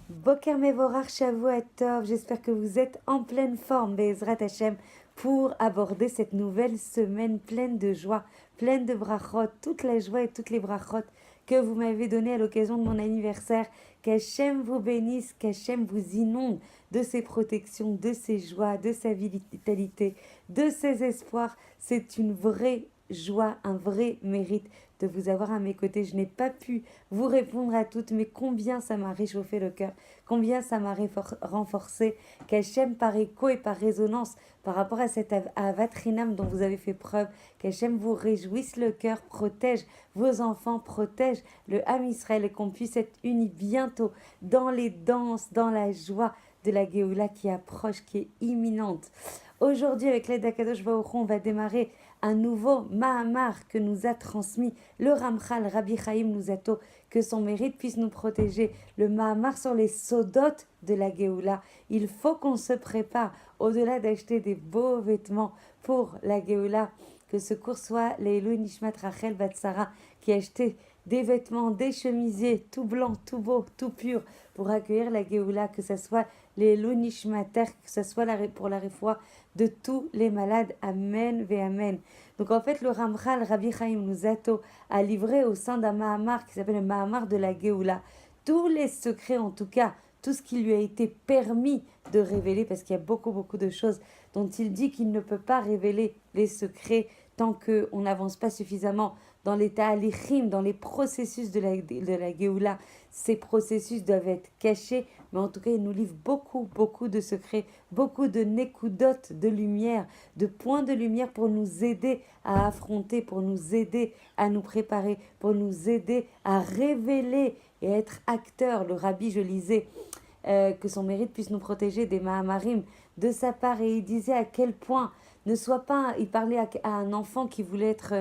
Boker Mevorach Shavuot Tov, j'espère que vous êtes en pleine forme, Be'ezrat Hashem, pour aborder cette nouvelle semaine pleine de joie, pleine de brachot, toute la joie et toutes les brachot que vous m'avez données à l'occasion de mon anniversaire. Qu'Hachem vous bénisse, qu'Hachem vous inonde de ses protections, de ses joies, de sa vitalité, de ses espoirs. C'est une vraie joie, un vrai mérite de vous avoir à mes côtés. Je n'ai pas pu vous répondre à toutes, mais combien ça m'a réchauffé le cœur, combien ça m'a renforcé, qu'Hachem par écho et par résonance par rapport à cette avatrinam dont vous avez fait preuve, qu'Hachem vous réjouisse le cœur, protège vos enfants, protège le Ham Israël et qu'on puisse être unis bientôt dans les danses, dans la joie de la Géoula qui approche, qui est imminente. Aujourd'hui, avec l'aide d'Akadosh Baruch Hu, on va démarrer un nouveau Mahamar que nous a transmis le Ramchal Rabbi Chaim Luzzatto, que son mérite puisse nous protéger. Le Mahamar sur les sodotes de la Géoula. Il faut qu'on se prépare, au-delà d'acheter des beaux vêtements pour la Géoula, que ce cours soit Leilou Nishmat Rachel Batsara, qui a acheté des vêtements, des chemisiers, tout blanc, tout beau, tout pur, pour accueillir la Géoula, que ce soit les Nishmater, que ce soit pour la réfoua de tous les malades. Amen ve Amen. Donc en fait, le Ramchal Rabbi Chaim Luzzatto a livré au sein d'un Mahamar qui s'appelle le Mahamar de la Géoula tous les secrets, en tout cas, tout ce qui lui a été permis de révéler, parce qu'il y a beaucoup de choses dont il dit qu'il ne peut pas révéler les secrets tant qu'on n'avance pas suffisamment dans les ta'alichim, dans les processus de la Géoula. Ces processus doivent être cachés, mais en tout cas, il nous livre beaucoup de secrets, beaucoup de nékoudotes de lumière, de points de lumière pour nous aider à affronter, pour nous aider à nous préparer, pour nous aider à révéler et à être acteurs. Le rabbi, je lisais, que son mérite puisse nous protéger des Mahamarim de sa part, et il disait à quel point ne soit pas, il parlait à un enfant qui voulait être,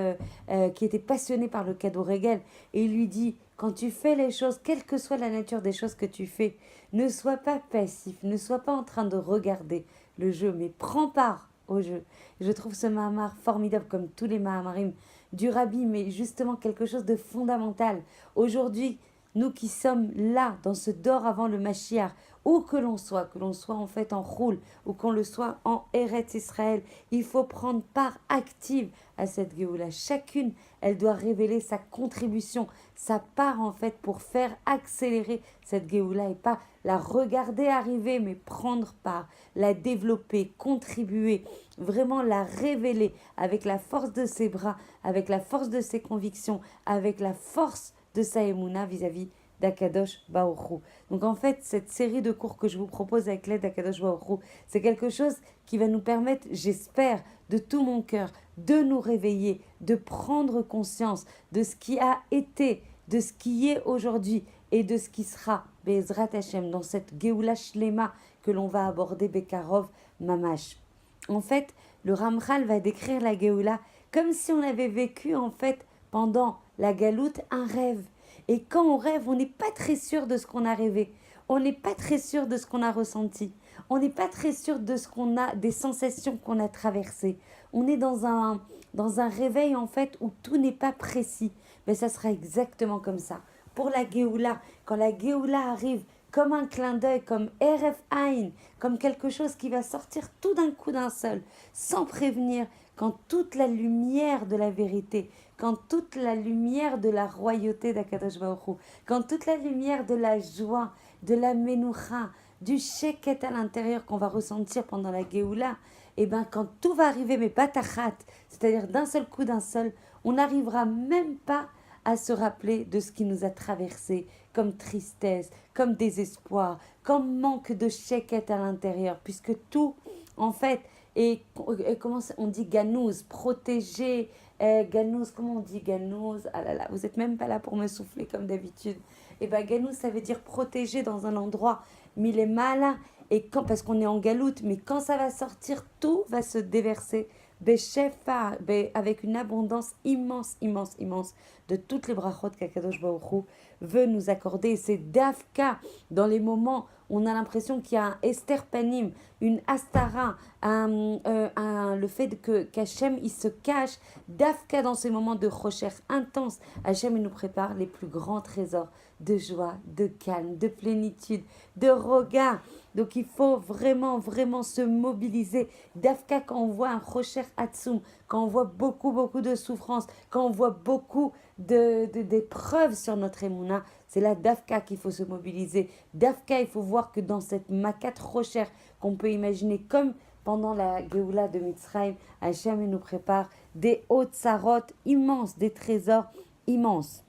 qui était passionné par le cadeau régal, et il lui dit, quand tu fais les choses, quelle que soit la nature des choses que tu fais, ne sois pas passif, ne sois pas en train de regarder le jeu, mais prends part au jeu. Je trouve ce Mahamar formidable, comme tous les Mahamarim du Rabbi, mais justement quelque chose de fondamental. Aujourd'hui, nous qui sommes là, dans ce dor avant le Mashiach, où que l'on soit en fait en Choul, ou qu'on le soit en Eretz Israël, il faut prendre part active à cette Géoula. Chacune, elle doit révéler sa contribution, sa part en fait pour faire accélérer cette Géoula et pas la regarder arriver, mais prendre part, la développer, contribuer, vraiment la révéler avec la force de ses bras, avec la force de ses convictions, avec la force de sa émouna vis-à-vis d'Akadosh Baruch Hu. Donc en fait, cette série de cours que je vous propose avec l'aide d'Akadosh Baruch Hu, c'est quelque chose qui va nous permettre, j'espère, de tout mon cœur, de nous réveiller, de prendre conscience de ce qui a été, de ce qui est aujourd'hui et de ce qui sera, Be'ezrat Hashem, dans cette Geoula Shlema que l'on va aborder Bekarov Mamash. En fait, le Ramchal va décrire la Géoula comme si on avait vécu en fait pendant la galoute un rêve. Et quand on rêve, on n'est pas très sûr de ce qu'on a rêvé. On n'est pas très sûr de ce qu'on a ressenti. On n'est pas très sûr de ce qu'on a, des sensations qu'on a traversées. On est dans un réveil en fait où tout n'est pas précis. Mais ça sera exactement comme ça. Pour la Géoula, quand la Géoula arrive comme un clin d'œil, comme RF Ain, comme quelque chose qui va sortir tout d'un coup d'un seul, sans prévenir, quand toute la lumière de la vérité, quand toute la lumière de la royauté d'Akadosh Baruch Hu, quand toute la lumière de la joie, de la menoucha, du sheket à l'intérieur qu'on va ressentir pendant la Géoula, et bien quand tout va arriver, mais pas tachat, c'est-à-dire d'un seul coup, d'un seul, on n'arrivera même pas à se rappeler de ce qui nous a traversé, comme tristesse, comme désespoir, comme manque de sheket à l'intérieur, puisque tout, en fait, et comment on dit ganouz, protégé, ganouz, comment on dit ganouz? Ah là là, vous n'êtes même pas là pour me souffler comme d'habitude. Et bien ganouz, ça veut dire protégé dans un endroit, mais il est malin, et quand, parce qu'on est en galoute, mais quand ça va sortir, tout va se déverser, Beshefa, avec une abondance immense. de toutes les brachot qu'Akadosh Baruch Hu veut nous accorder. C'est Dafka, dans les moments où on a l'impression qu'il y a un Esther Panim, une Astara, le fait qu'Hachem il se cache. Dafka, dans ces moments de recherche intense, Hachem il nous prépare les plus grands trésors de joie, de calme, de plénitude, de regard. Donc il faut vraiment, vraiment se mobiliser. Dafka, quand on voit un Rocher Hatsum, quand on voit beaucoup, beaucoup de souffrance, quand on voit beaucoup d'épreuves sur notre Emouna, c'est là Dafka qu'il faut se mobiliser. Dafka, il faut voir que dans cette Makat Rocher qu'on peut imaginer comme pendant la Géoula de Mitzrayim, Hachem il nous prépare des hautes sarotes immenses, des trésors immenses.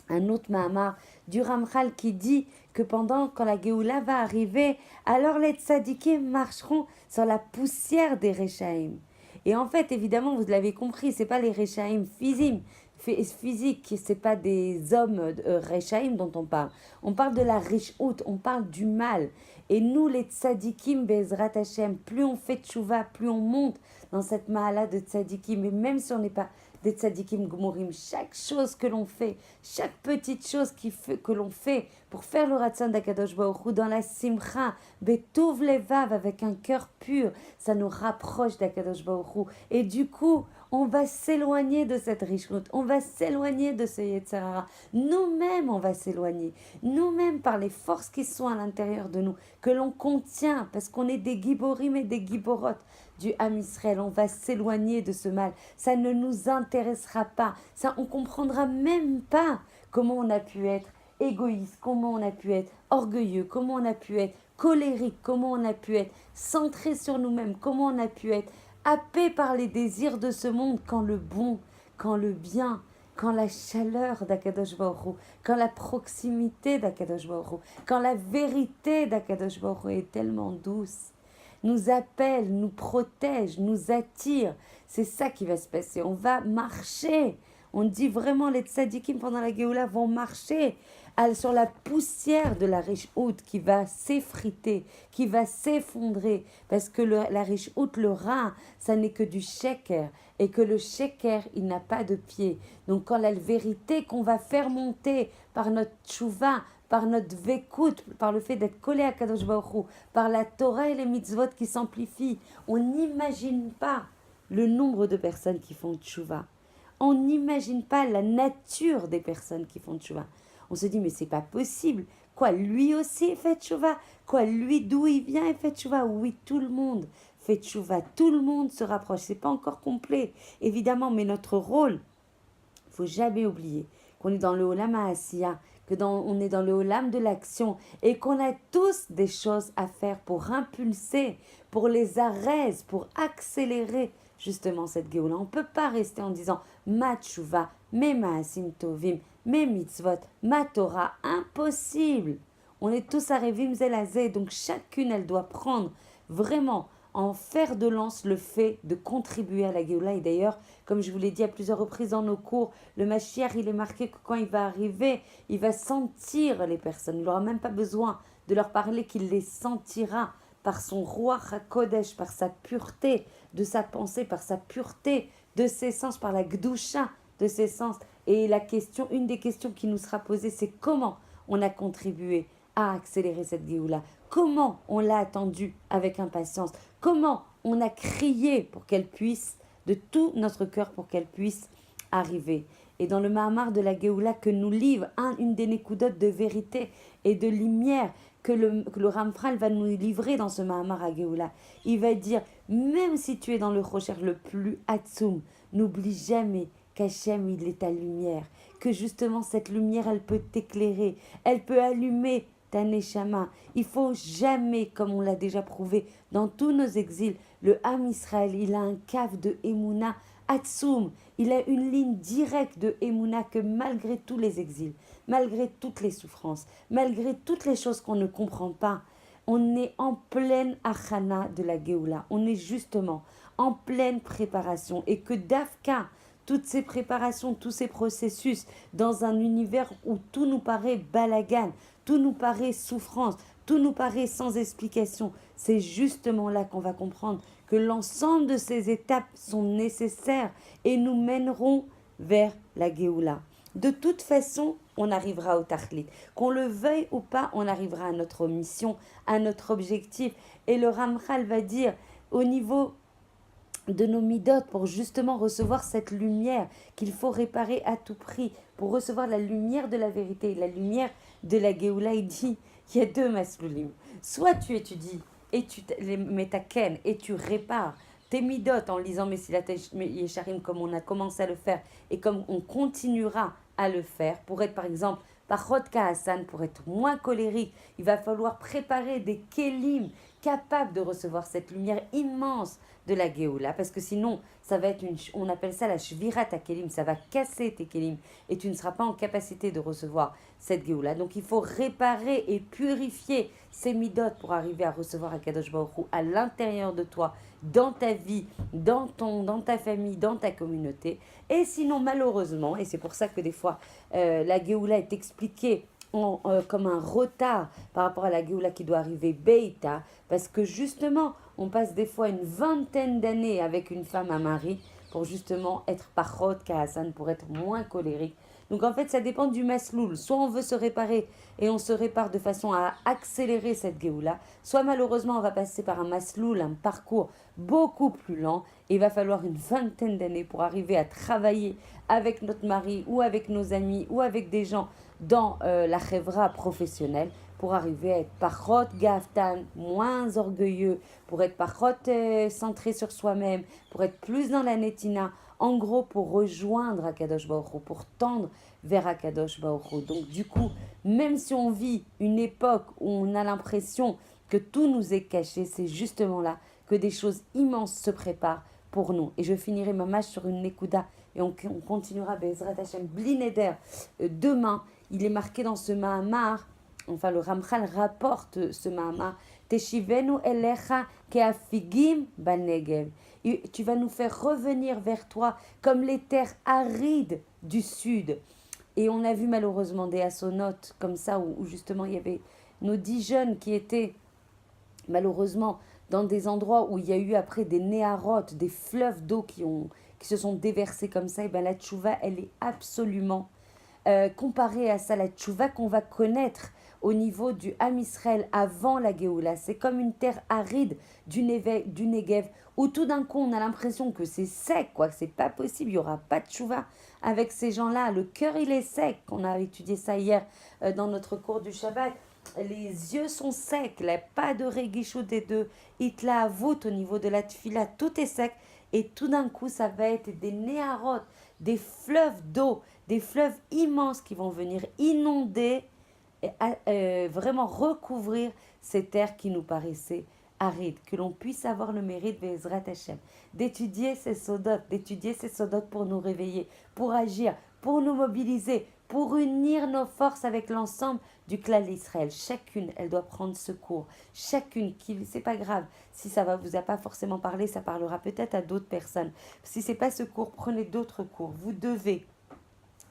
Un autre Mahamar du Ramchal qui dit que quand la Géoula va arriver, alors les tzadikim marcheront sur la poussière des Rechaim. Et en fait, évidemment, vous l'avez compris, c'est pas les Rechaim physiques, c'est pas des hommes Rechaim dont on parle. On parle de la Rishout, on parle du mal. Et nous, les tzadikim, Bezrat Hashem, plus on fait tchouva, plus on monte dans cette mahala de tzadikim. Et même si on n'est pas des tzadikim gmorim, chaque chose que l'on fait, chaque petite chose que l'on fait pour faire le ratzon d'Akadosh Baruch Hu dans la simcha, betouv levav, avec un cœur pur, ça nous rapproche d'Akadosh Baruch Hu. Et du coup, on va s'éloigner de cette richut, on va s'éloigner de ce Yetzer Hara. Nous-mêmes, on va s'éloigner. Nous-mêmes, par les forces qui sont à l'intérieur de nous, que l'on contient, parce qu'on est des giborim et des giborot du Ham Israël, on va s'éloigner de ce mal. Ça ne nous intéressera pas. Ça, on comprendra même pas comment on a pu être égoïste, comment on a pu être orgueilleux, comment on a pu être colérique, comment on a pu être centré sur nous-mêmes, comment on a pu être happé par les désirs de ce monde, quand le bon, quand le bien, quand la chaleur d'Akadosh Baruch Hu, quand la proximité d'Akadosh Baruch Hu, quand la vérité d'Akadosh Baruch Hu est tellement douce, nous appelle, nous protège, nous attire. C'est ça qui va se passer. On va marcher. On dit vraiment, les tzadikim pendant la Géoula vont marcher sur la poussière de la Rishout qui va s'effriter, qui va s'effondrer. Parce que la Rishout, le rein, ça n'est que du sheker. Et que le sheker, il n'a pas de pied. Donc quand la vérité qu'on va faire monter par notre tchouva, par notre vécoute, par le fait d'être collé à Kadosh Baruch Hu, par la Torah et les mitzvot qui s'amplifient, on n'imagine pas le nombre de personnes qui font tchouva. On n'imagine pas la nature des personnes qui font tchouva. On se dit, mais c'est pas possible. Quoi, lui aussi fait tchouva? Quoi, lui, d'où il vient, il fait tchouva? Oui, tout le monde fait tchouva. Tout le monde se rapproche. C'est pas encore complet, évidemment, mais notre rôle, il faut jamais oublier qu'on est dans le Olam HaAsiya, on est dans le Olam de l'action et qu'on a tous des choses à faire pour impulser, pour les arrêter, pour accélérer justement cette Géoula. On ne peut pas rester en disant ma tchouva, mes maasim tovim, mes mitzvot, ma Torah. Impossible. On est tous à Revim Zelazé, donc chacune elle doit prendre vraiment en fer de lance le fait de contribuer à la Géoula. Et d'ailleurs, comme je vous l'ai dit à plusieurs reprises dans nos cours, le Mashiach, il est marqué que quand il va arriver, il va sentir les personnes. Il n'aura même pas besoin de leur parler, qu'il les sentira par son roi HaKodesh, par sa pureté de sa pensée, par sa pureté de ses sens, par la Gdusha de ses sens. Et une des questions qui nous sera posée, c'est comment on a contribué à accélérer cette Géoula. Comment on l'a attendue avec impatience. Comment on a crié pour qu'elle puisse, de tout notre cœur, pour qu'elle puisse arriver. Et dans le Mahamar de la Géoula que nous livre, une des nékoudotes de vérité et de lumière que le Ramchal va nous livrer dans ce Mahamar à Géoula, il va dire, même si tu es dans le Rocher le plus Hatsoum, n'oublie jamais qu'Hachem, il est ta lumière, que justement cette lumière, elle peut t'éclairer, elle peut allumer ta neshama. Il faut jamais, comme on l'a déjà prouvé dans tous nos exils, le Ham Israël, il a un cave de Emouna Hatsoum, il a une ligne directe de Emouna que malgré tous les exils, malgré toutes les souffrances, malgré toutes les choses qu'on ne comprend pas, on est en pleine achana de la Géoula, on est justement en pleine préparation et que Dafka, toutes ces préparations, tous ces processus, dans un univers où tout nous paraît balagan, tout nous paraît souffrance, tout nous paraît sans explication, c'est justement là qu'on va comprendre que l'ensemble de ces étapes sont nécessaires et nous mèneront vers la Géoula. de toute façon, on arrivera au Tachlit. Qu'on le veuille ou pas, on arrivera à notre mission, à notre objectif. Et le Ramchal va dire, au niveau de nos midotes, pour justement recevoir cette lumière qu'il faut réparer à tout prix, pour recevoir la lumière de la vérité, la lumière de la Géoula, il dit, il y a deux masloulim. Soit tu étudies et tu les métaken et tu répares tes midotes en lisant Messilat Yesharim comme on a commencé à le faire et comme on continuera à le faire pour être par exemple Pachot Hassan, pour être moins colérique, il va falloir préparer des kelim capables de recevoir cette lumière immense de la Géoula, parce que sinon, ça va être on appelle ça la shvirat à kelim, ça va casser tes kelim, et tu ne seras pas en capacité de recevoir cette Géoula. Donc il faut réparer et purifier ces midotes pour arriver à recevoir Akadosh Baruch Hu à l'intérieur de toi, dans ta vie, dans ta famille, dans ta communauté. Et sinon, malheureusement, et c'est pour ça que des fois, la Géoula est expliquée comme un retard par rapport à la Géoula qui doit arriver Beita, parce que justement, on passe des fois une vingtaine d'années avec une femme, un mari, pour justement être pachot Hassan, pour être moins colérique. Donc en fait, ça dépend du masloul. Soit on veut se réparer et on se répare de façon à accélérer cette Géoula, soit malheureusement on va passer par un masloul, un parcours beaucoup plus lent, et il va falloir une vingtaine d'années pour arriver à travailler avec notre mari ou avec nos amis ou avec des gens dans la chevra professionnelle pour arriver à être parchot gaftan, moins orgueilleux, pour être parchot centré sur soi-même, pour être plus dans la netina, en gros pour rejoindre Akadosh Baruch Hu, pour tendre vers Akadosh Baruch Hu. Donc du coup, même si on vit une époque où on a l'impression que tout nous est caché, c'est justement là que des choses immenses se préparent pour nous. Et je finirai ma match sur une nekuda et on continuera Bezrat Hashem Blineder demain. Il est marqué dans ce Mahamar, enfin le Ramchal rapporte ce Mahamar, Teshivenu elecha keafigim banegev. Tu vas nous faire revenir vers toi comme les terres arides du sud. Et on a vu malheureusement des assonotes comme ça, où justement il y avait nos 10 jeunes qui étaient malheureusement dans des endroits où il y a eu après des néarotes, des fleuves d'eau qui se sont déversés comme ça. Et bien la tchouva, elle est absolument comparée à ça, la tchouva qu'on va connaître au niveau du Ham Israël avant la Géoula. C'est comme une terre aride du Negev, où tout d'un coup on a l'impression que c'est sec, quoi, que c'est pas possible, il n'y aura pas de tchouva avec ces gens-là. Le cœur il est sec, on a étudié ça hier dans notre cours du Shabbat. Les yeux sont secs, il n'y a pas de réguichou des deux, itla avut au niveau de la tfila, tout est sec, et tout d'un coup ça va être des néarotes, des fleuves d'eau, des fleuves immenses qui vont venir inonder, vraiment recouvrir ces terres qui nous paraissaient arides, que l'on puisse avoir le mérite Bezrat Hashem, d'étudier ces sodotes pour nous réveiller, pour agir, pour nous mobiliser, pour unir nos forces avec l'ensemble du clan d'Israël. Chacune, elle doit prendre secours. Chacune, c'est pas grave. Si ça va vous a pas forcément parlé, ça parlera peut-être à d'autres personnes. Si c'est pas ce cours, prenez d'autres cours. Vous devez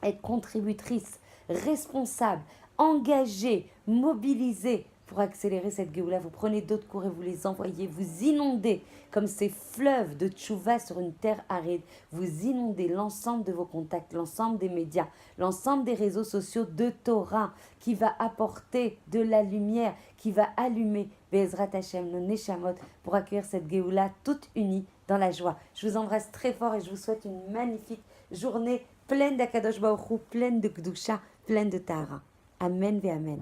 être contributrice, responsable, engagée, mobilisée pour accélérer cette Géoula. Vous prenez d'autres cours et vous les envoyez, vous inondez comme ces fleuves de tchouva sur une terre aride. Vous inondez l'ensemble de vos contacts, l'ensemble des médias, l'ensemble des réseaux sociaux de Torah qui va apporter de la lumière, qui va allumer Bezrat Hashem, nos Neshamot, pour accueillir cette Géoula toute unie dans la joie. Je vous embrasse très fort et je vous souhaite une magnifique journée pleine d'Akadosh Baruch Hu, pleine de Kedusha, pleine de Tahara. Amen ve Amen.